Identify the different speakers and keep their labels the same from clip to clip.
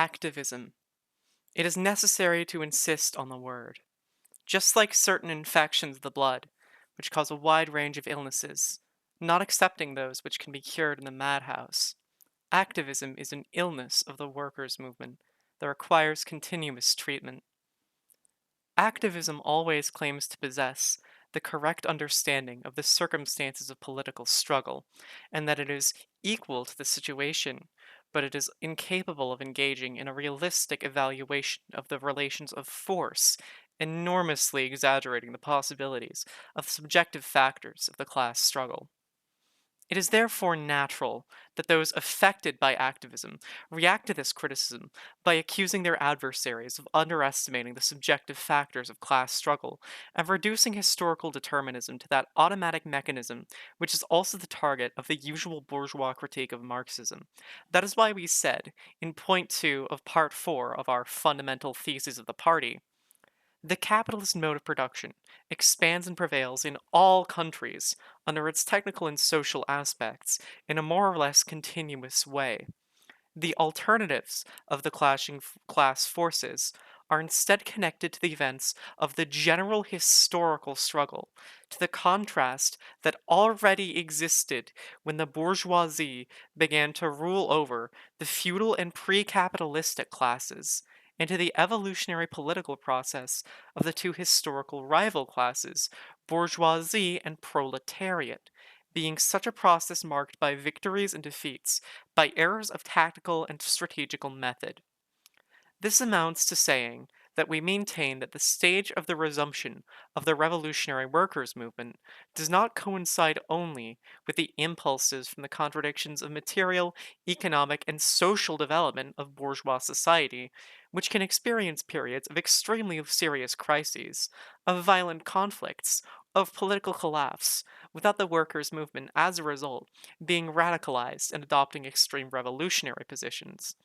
Speaker 1: Activism. It is necessary to insist on the word. Just like certain infections of the blood, which cause a wide range of illnesses, not excepting those which can be cured in the madhouse, activism is an illness of the workers' movement that requires continuous treatment. Activism always claims to possess the correct understanding of the circumstances of political struggle, and that it is equal to the situation, but it is incapable of engaging in a realistic evaluation of the relations of force, enormously exaggerating the possibilities of subjective factors of the class struggle. It is therefore natural that those affected by activism react to this criticism by accusing their adversaries of underestimating the subjective factors of class struggle and reducing historical determinism to that automatic mechanism which is also the target of the usual bourgeois critique of Marxism. That is why we said, in point 2 of part 4 of our fundamental thesis of the party, the capitalist mode of production expands and prevails in all countries under its technical and social aspects in a more or less continuous way. The alternatives of the clashing class forces are instead connected to the events of the general historical struggle, to the contrast that already existed when the bourgeoisie began to rule over the feudal and pre capitalistic classes, and to the evolutionary political process of the two historical rival classes, bourgeoisie and proletariat, being such a process marked by victories and defeats, by errors of tactical and strategical method. This amounts to saying that we maintain that the stage of the resumption of the revolutionary workers' movement does not coincide only with the impulses from the contradictions of material, economic, and social development of bourgeois society, which can experience periods of extremely serious crises, of violent conflicts, of political collapse, without the workers' movement, as a result, being radicalized and adopting extreme revolutionary positions.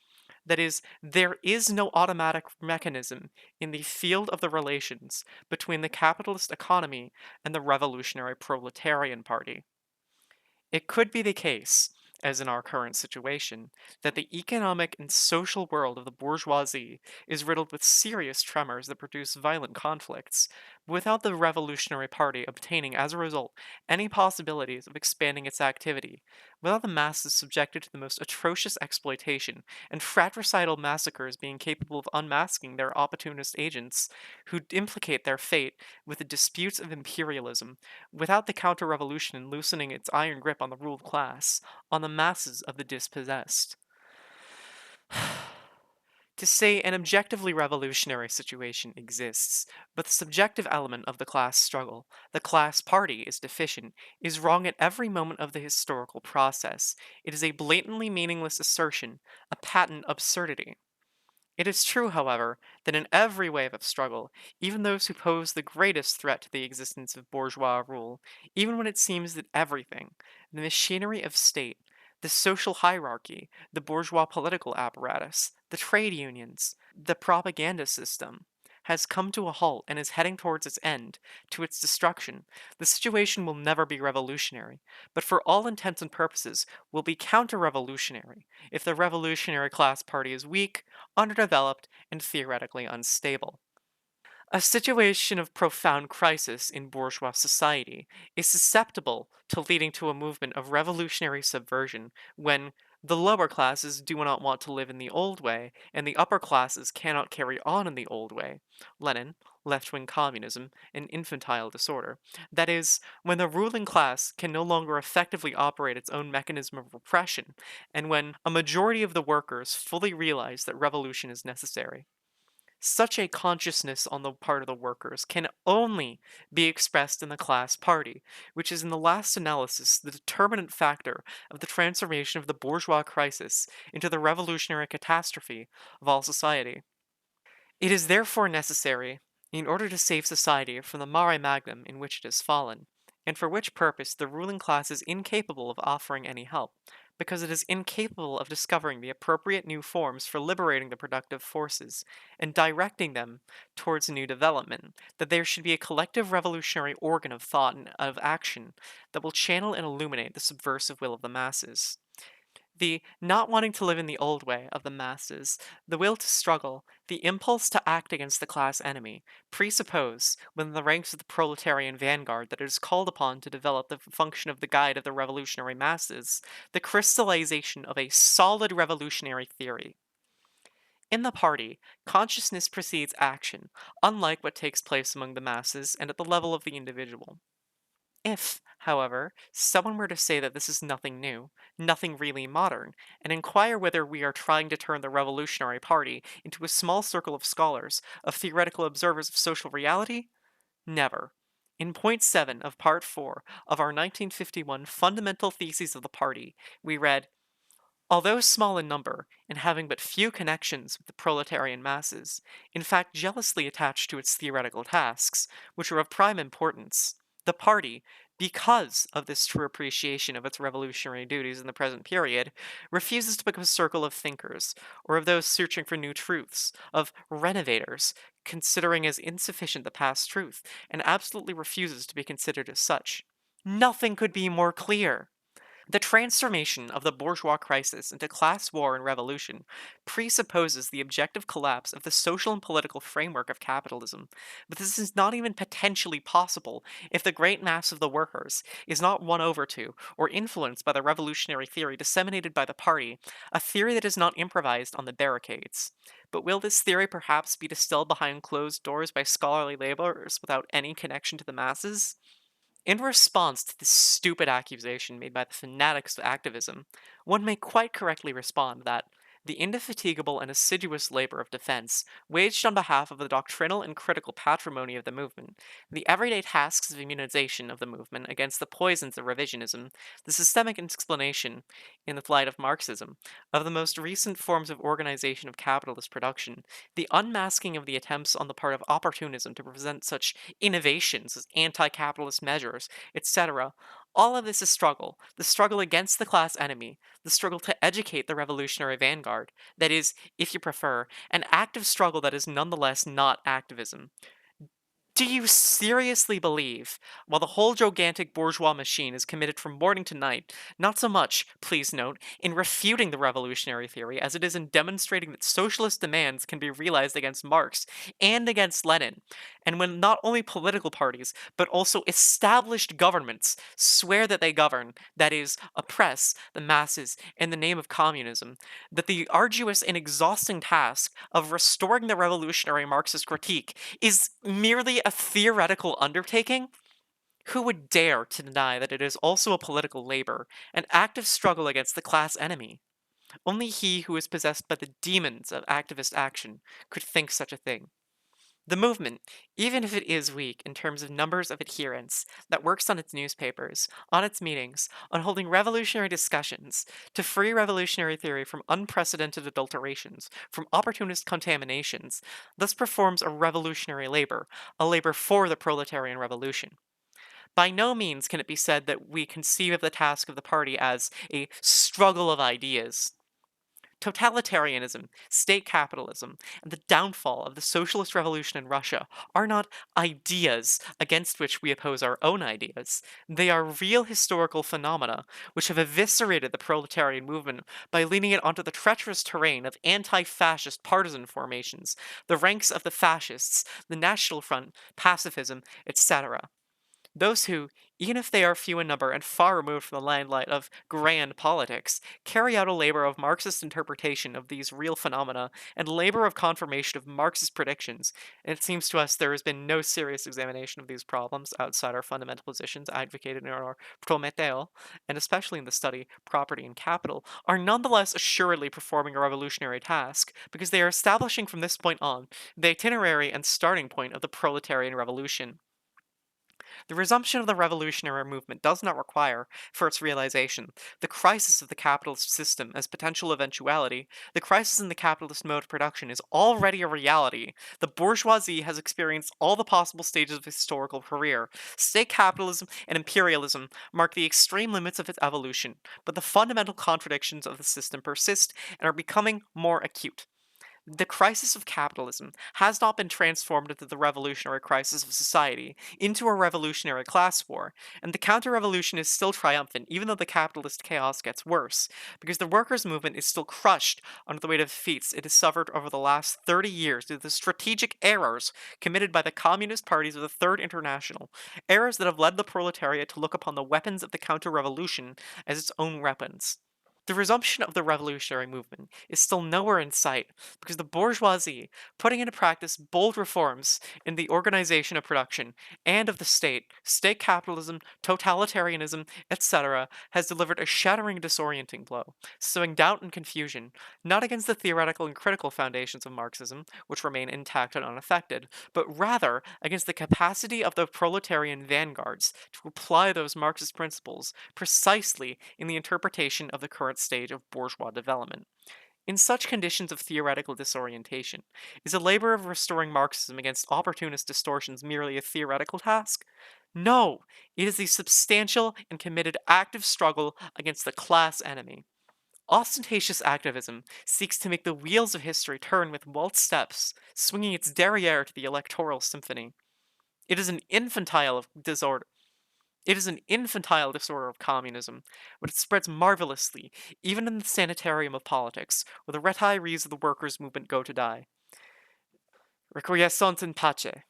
Speaker 1: That is, there is no automatic mechanism in the field of the relations between the capitalist economy and the revolutionary proletarian party. It could be the case, as in our current situation, that the economic and social world of the bourgeoisie is riddled with serious tremors that produce violent conflicts, without the revolutionary party obtaining as a result any possibilities of expanding its activity, without the masses subjected to the most atrocious exploitation and fratricidal massacres being capable of unmasking their opportunist agents who implicate their fate with the disputes of imperialism, without the counter revolution loosening its iron grip on the ruled class, on the masses of the dispossessed. To say an objectively revolutionary situation exists, but the subjective element of the class struggle, the class party, is deficient, is wrong at every moment of the historical process. It is a blatantly meaningless assertion, a patent absurdity. It is true, however, that in every wave of struggle, even those who pose the greatest threat to the existence of bourgeois rule, even when it seems that everything, the machinery of state, the social hierarchy, the bourgeois political apparatus, the trade unions, the propaganda system, has come to a halt and is heading towards its end, to its destruction, the situation will never be revolutionary, but for all intents and purposes will be counter-revolutionary if the revolutionary class party is weak, underdeveloped, and theoretically unstable. A situation of profound crisis in bourgeois society is susceptible to leading to a movement of revolutionary subversion when the lower classes do not want to live in the old way, and the upper classes cannot carry on in the old way. Lenin, left wing communism, and infantile disorder. That is, when the ruling class can no longer effectively operate its own mechanism of repression, and when a majority of the workers fully realize that revolution is necessary. Such a consciousness on the part of the workers can only be expressed in the class party, which is in the last analysis the determinant factor of the transformation of the bourgeois crisis into the revolutionary catastrophe of all society. It is therefore necessary, in order to save society from the mare magnum in which it has fallen, and for which purpose the ruling class is incapable of offering any help, because it is incapable of discovering the appropriate new forms for liberating the productive forces and directing them towards new development, that there should be a collective revolutionary organ of thought and of action that will channel and illuminate the subversive will of the masses. The not wanting to live in the old way of the masses, the will to struggle, the impulse to act against the class enemy, presuppose, within the ranks of the proletarian vanguard that it is called upon to develop the function of the guide of the revolutionary masses, the crystallization of a solid revolutionary theory. In the party, consciousness precedes action, unlike what takes place among the masses and at the level of the individual. If, however, someone were to say that this is nothing new, nothing really modern, and inquire whether we are trying to turn the Revolutionary Party into a small circle of scholars, of theoretical observers of social reality, never. In point 7 of part 4 of our 1951 Fundamental Theses of the Party, we read, although small in number, and having but few connections with the proletarian masses, in fact jealously attached to its theoretical tasks, which are of prime importance, the party, because of this true appreciation of its revolutionary duties in the present period, refuses to become a circle of thinkers, or of those searching for new truths, of renovators, considering as insufficient the past truth, and absolutely refuses to be considered as such. Nothing could be more clear. The transformation of the bourgeois crisis into class war and revolution presupposes the objective collapse of the social and political framework of capitalism, but this is not even potentially possible if the great mass of the workers is not won over to or influenced by the revolutionary theory disseminated by the party, a theory that is not improvised on the barricades. But will this theory perhaps be distilled behind closed doors by scholarly laborers without any connection to the masses? In response to this stupid accusation made by the fanatics of activism, one may quite correctly respond that the indefatigable and assiduous labor of defense, waged on behalf of the doctrinal and critical patrimony of the movement, the everyday tasks of immunization of the movement against the poisons of revisionism, the systemic explanation, in the light of Marxism, of the most recent forms of organization of capitalist production, the unmasking of the attempts on the part of opportunism to present such innovations as anti capitalist measures, etc. All of this is struggle, the struggle against the class enemy, the struggle to educate the revolutionary vanguard, that is, if you prefer, an active struggle that is nonetheless not activism. Do you seriously believe, while the whole gigantic bourgeois machine is committed from morning to night, not so much, please note, in refuting the revolutionary theory as it is in demonstrating that socialist demands can be realized against Marx and against Lenin, and when not only political parties, but also established governments swear that they govern, that is, oppress, the masses in the name of communism, that the arduous and exhausting task of restoring the revolutionary Marxist critique is merely a theoretical undertaking? Who would dare to deny that it is also a political labor, an active struggle against the class enemy? Only he who is possessed by the demons of activist action could think such a thing. The movement, even if it is weak in terms of numbers of adherents, that works on its newspapers, on its meetings, on holding revolutionary discussions, to free revolutionary theory from unprecedented adulterations, from opportunist contaminations, thus performs a revolutionary labor, a labor for the proletarian revolution. By no means can it be said that we conceive of the task of the party as a struggle of ideas. Totalitarianism, state capitalism, and the downfall of the socialist revolution in Russia are not ideas against which we oppose our own ideas. They are real historical phenomena which have eviscerated the proletarian movement by leading it onto the treacherous terrain of anti fascist partisan formations, the ranks of the fascists, the National Front, pacifism, etc. Those who, even if they are few in number and far removed from the limelight of grand politics, carry out a labor of Marxist interpretation of these real phenomena and labor of confirmation of Marxist predictions. And it seems to us there has been no serious examination of these problems outside our fundamental positions advocated in our Prometeo, and especially in the study Property and Capital, are nonetheless assuredly performing a revolutionary task because they are establishing from this point on the itinerary and starting point of the proletarian revolution. The resumption of the revolutionary movement does not require, for its realization, the crisis of the capitalist system as potential eventuality. The crisis in the capitalist mode of production is already a reality. The bourgeoisie has experienced all the possible stages of historical career. State capitalism and imperialism mark the extreme limits of its evolution, but the fundamental contradictions of the system persist and are becoming more acute. The crisis of capitalism has not been transformed into the revolutionary crisis of society, into a revolutionary class war, and the counter revolution is still triumphant, even though the capitalist chaos gets worse, because the workers' movement is still crushed under the weight of defeats it has suffered over the last 30 years due to the strategic errors committed by the communist parties of the Third International, errors that have led the proletariat to look upon the weapons of the counter revolution as its own weapons. The resumption of the revolutionary movement is still nowhere in sight because the bourgeoisie, putting into practice bold reforms in the organization of production and of the state capitalism, totalitarianism, etc., has delivered a shattering, disorienting blow, sowing doubt and confusion, not against the theoretical and critical foundations of Marxism, which remain intact and unaffected, but rather against the capacity of the proletarian vanguards to apply those Marxist principles precisely in the interpretation of the current stage of bourgeois development. In such conditions of theoretical disorientation, is the labor of restoring Marxism against opportunist distortions merely a theoretical task? No, it is a substantial and committed active struggle against the class enemy. Ostentatious activism seeks to make the wheels of history turn with waltz steps, swinging its derriere to the electoral symphony. It is an infantile disorder. It is an infantile disorder of communism, but it spreads marvelously, even in the sanitarium of politics, where the retirees of the workers' movement go to die. Requiescant in pace.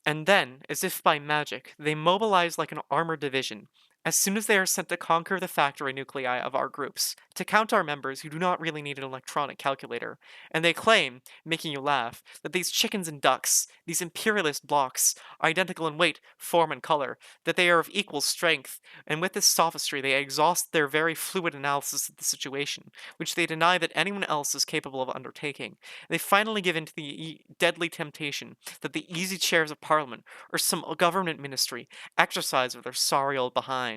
Speaker 1: And then, as if by magic, they mobilize like an armored division, as soon as they are sent to conquer the factory nuclei of our groups, to count our members who do not really need an electronic calculator, and they claim, making you laugh, that these chickens and ducks, these imperialist blocks, are identical in weight, form, and color, that they are of equal strength, and with this sophistry they exhaust their very fluid analysis of the situation, which they deny that anyone else is capable of undertaking. They finally give in to the deadly temptation that the easy chairs of Parliament or some government ministry exercise with their sorry old behinds.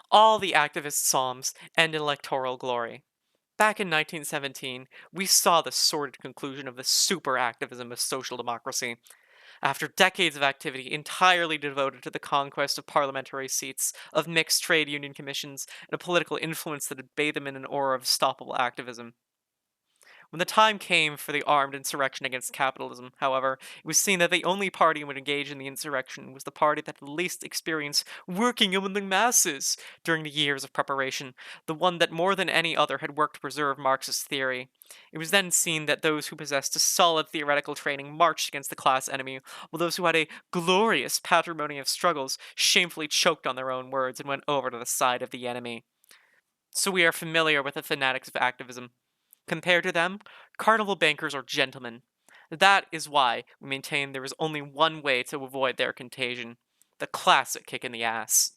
Speaker 1: All the activist psalms end in electoral glory. Back in 1917, we saw the sordid conclusion of the super activism of social democracy. After decades of activity entirely devoted to the conquest of parliamentary seats, of mixed trade union commissions, and a political influence that had bathed them in an aura of stoppable activism. When the time came for the armed insurrection against capitalism, however, it was seen that the only party who would engage in the insurrection was the party that had least experience working among the masses during the years of preparation, the one that more than any other had worked to preserve Marxist theory. It was then seen that those who possessed a solid theoretical training marched against the class enemy, while those who had a glorious patrimony of struggles shamefully choked on their own words and went over to the side of the enemy. So we are familiar with the fanatics of activism. Compared to them, carnival bankers are gentlemen. That is why we maintain there is only one way to avoid their contagion: the classic kick in the ass.